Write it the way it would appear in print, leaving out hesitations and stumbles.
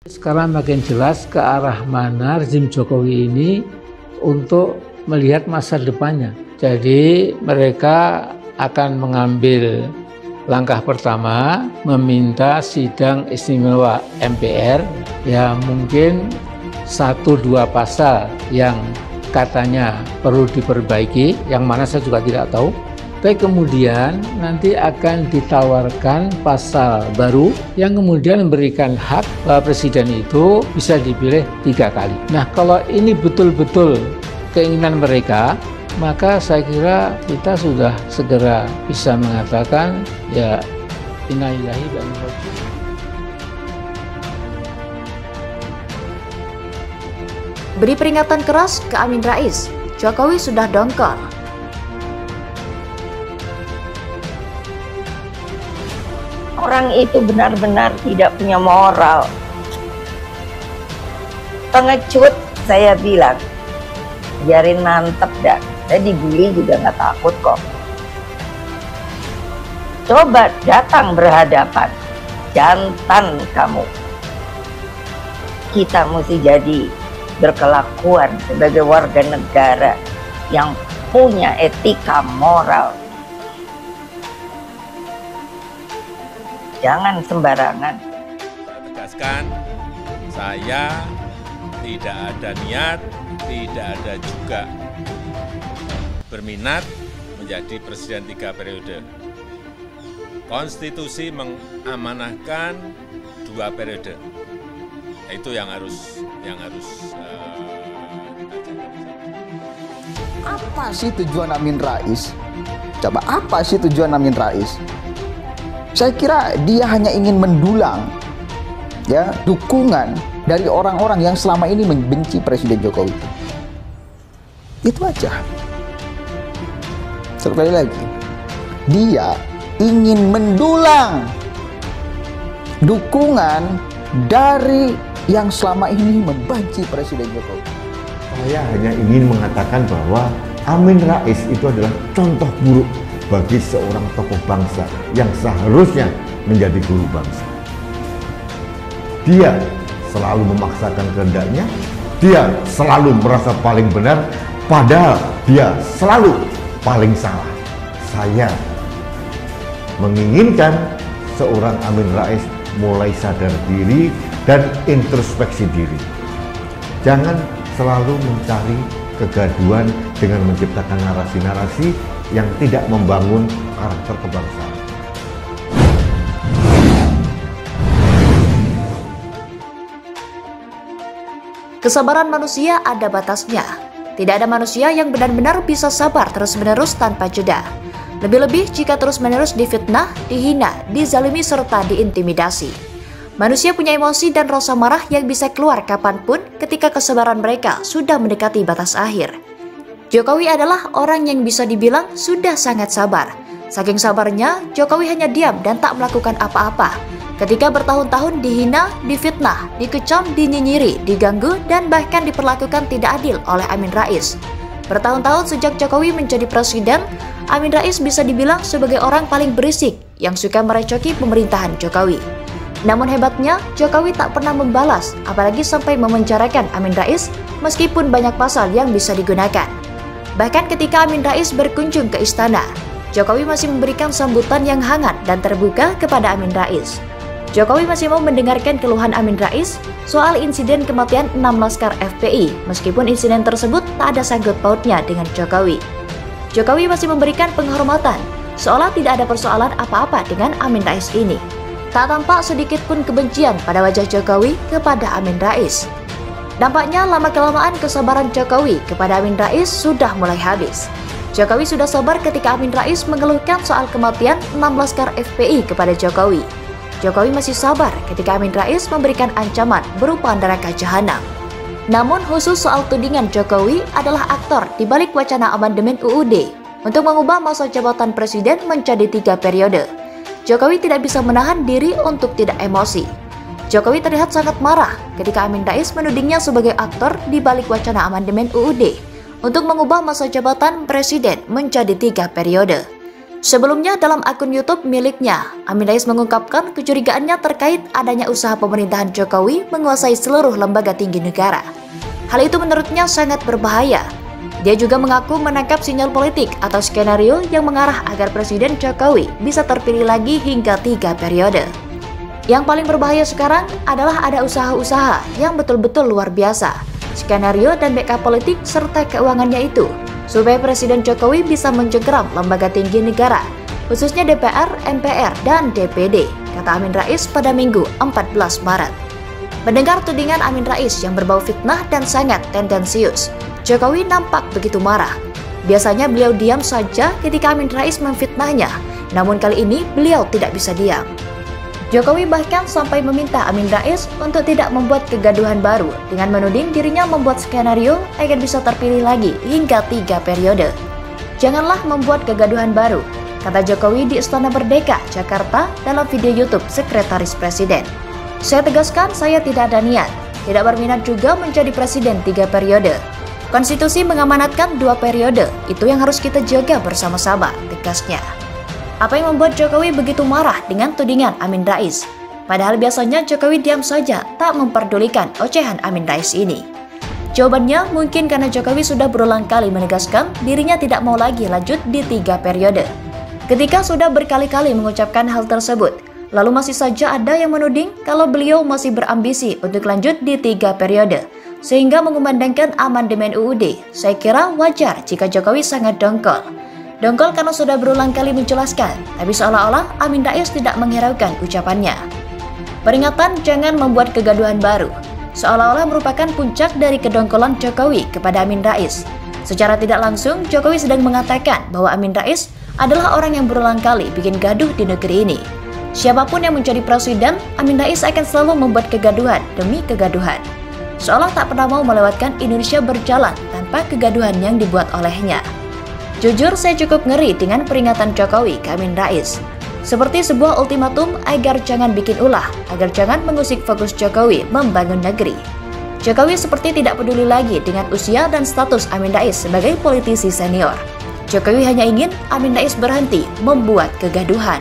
Sekarang makin jelas ke arah mana rezim Jokowi ini untuk melihat masa depannya. Jadi mereka akan mengambil langkah pertama, meminta sidang istimewa MPR, ya mungkin 1-2 pasal yang katanya perlu diperbaiki, yang mana saya juga tidak tahu. Tapi kemudian nanti akan ditawarkan pasal baru yang kemudian memberikan hak bahwa presiden itu bisa dipilih 3 kali. Nah, kalau ini betul-betul keinginan mereka, maka saya kira kita sudah segera bisa mengatakan ya inna lillahi wa inna ilaihi raji'un. Beri peringatan keras ke Amin Rais, Jokowi sudah dongkol. Orang itu benar-benar tidak punya moral. Pengecut, saya bilang, biarin mantep dah. Saya dibully juga nggak takut kok. Coba datang berhadapan, jantan kamu. Kita mesti jadi berkelakuan sebagai warga negara yang punya etika moral. Jangan sembarangan. Saya tegaskan, saya tidak ada niat, tidak ada juga berminat menjadi presiden 3 periode. Konstitusi mengamanahkan 2 periode. Itu yang harus Apa sih tujuan Amin Rais? Coba apa sih tujuan Amin Rais? Saya kira dia hanya ingin mendulang ya dukungan dari orang-orang yang selama ini membenci Presiden Jokowi. Itu aja. Sekali lagi, dia ingin mendulang dukungan dari yang selama ini membenci Presiden Jokowi. Saya hanya ingin mengatakan bahwa Amin Rais itu adalah contoh buruk bagi seorang tokoh bangsa yang seharusnya menjadi guru bangsa. Dia selalu memaksakan kehendaknya, dia selalu merasa paling benar, padahal dia selalu paling salah. Saya menginginkan seorang Amin Rais mulai sadar diri dan introspeksi diri. Jangan selalu mencari kegaduhan dengan menciptakan narasi-narasi yang tidak membangun karakter kebangsaan. Kesabaran manusia ada batasnya. Tidak ada manusia yang benar-benar bisa sabar terus-menerus tanpa jeda. Lebih-lebih jika terus-menerus difitnah, dihina, dizalimi, serta diintimidasi. Manusia punya emosi dan rasa marah yang bisa keluar kapanpun ketika kesabaran mereka sudah mendekati batas akhir. Jokowi adalah orang yang bisa dibilang sudah sangat sabar. Saking sabarnya, Jokowi hanya diam dan tak melakukan apa-apa. Ketika bertahun-tahun dihina, difitnah, dikecam, dinyinyiri, diganggu, dan bahkan diperlakukan tidak adil oleh Amin Rais. Bertahun-tahun sejak Jokowi menjadi presiden, Amin Rais bisa dibilang sebagai orang paling berisik yang suka merecoki pemerintahan Jokowi. Namun hebatnya, Jokowi tak pernah membalas, apalagi sampai memenjarakan Amin Rais meskipun banyak pasal yang bisa digunakan. Bahkan ketika Amin Rais berkunjung ke istana, Jokowi masih memberikan sambutan yang hangat dan terbuka kepada Amin Rais. Jokowi masih mau mendengarkan keluhan Amin Rais soal insiden kematian 6 laskar FPI, meskipun insiden tersebut tak ada sangkut pautnya dengan Jokowi. Jokowi masih memberikan penghormatan, seolah tidak ada persoalan apa-apa dengan Amin Rais ini. Tak tampak sedikit pun kebencian pada wajah Jokowi kepada Amin Rais. Nampaknya lama-kelamaan kesabaran Jokowi kepada Amin Rais sudah mulai habis. Jokowi sudah sabar ketika Amin Rais mengeluhkan soal kematian 6 laskar FPI kepada Jokowi. Jokowi masih sabar ketika Amin Rais memberikan ancaman berupa neraka jahanam. Namun khusus soal tudingan Jokowi adalah aktor di balik wacana amandemen UUD untuk mengubah masa jabatan presiden menjadi 3 periode. Jokowi tidak bisa menahan diri untuk tidak emosi. Jokowi terlihat sangat marah ketika Amin Rais menudingnya sebagai aktor di balik wacana amandemen UUD untuk mengubah masa jabatan presiden menjadi 3 periode. Sebelumnya dalam akun YouTube miliknya, Amin Rais mengungkapkan kecurigaannya terkait adanya usaha pemerintahan Jokowi menguasai seluruh lembaga tinggi negara. Hal itu menurutnya sangat berbahaya. Dia juga mengaku menangkap sinyal politik atau skenario yang mengarah agar Presiden Jokowi bisa terpilih lagi hingga 3 periode. Yang paling berbahaya sekarang adalah ada usaha-usaha yang betul-betul luar biasa, skenario dan backup politik serta keuangannya itu, supaya Presiden Jokowi bisa mencengkeram lembaga tinggi negara, khususnya DPR, MPR, dan DPD, kata Amin Rais pada Minggu 14 Maret. Mendengar tudingan Amin Rais yang berbau fitnah dan sangat tendensius, Jokowi nampak begitu marah. Biasanya beliau diam saja ketika Amin Rais memfitnahnya, namun kali ini beliau tidak bisa diam. Jokowi bahkan sampai meminta Amin Rais untuk tidak membuat kegaduhan baru dengan menuding dirinya membuat skenario agar bisa terpilih lagi hingga 3 periode. Janganlah membuat kegaduhan baru, kata Jokowi di Istana Merdeka, Jakarta dalam video YouTube Sekretaris Presiden. Saya tegaskan saya tidak ada niat, tidak berminat juga menjadi presiden 3 periode. Konstitusi mengamanatkan 2 periode, itu yang harus kita jaga bersama-sama, tegasnya. Apa yang membuat Jokowi begitu marah dengan tudingan Amin Rais? Padahal biasanya Jokowi diam saja, tak memperdulikan ocehan Amin Rais ini. Jawabannya mungkin karena Jokowi sudah berulang kali menegaskan dirinya tidak mau lagi lanjut di 3 periode. Ketika sudah berkali-kali mengucapkan hal tersebut, lalu masih saja ada yang menuding kalau beliau masih berambisi untuk lanjut di 3 periode, sehingga mengumandangkan amandemen UUD. Saya kira wajar jika Jokowi sangat dongkol. Dongkol karena sudah berulang kali menjelaskan, tapi seolah-olah Amin Rais tidak menghiraukan ucapannya. Peringatan jangan membuat kegaduhan baru, seolah-olah merupakan puncak dari kedongkolan Jokowi kepada Amin Rais. Secara tidak langsung, Jokowi sedang mengatakan bahwa Amin Rais adalah orang yang berulang kali bikin gaduh di negeri ini. Siapapun yang menjadi presiden, Amin Rais akan selalu membuat kegaduhan demi kegaduhan. Seolah tak pernah mau melewatkan Indonesia berjalan tanpa kegaduhan yang dibuat olehnya. Jujur saya cukup ngeri dengan peringatan Jokowi ke Amin Rais. Seperti sebuah ultimatum agar jangan bikin ulah, agar jangan mengusik fokus Jokowi membangun negeri. Jokowi seperti tidak peduli lagi dengan usia dan status Amin Rais sebagai politisi senior. Jokowi hanya ingin Amin Rais berhenti membuat kegaduhan.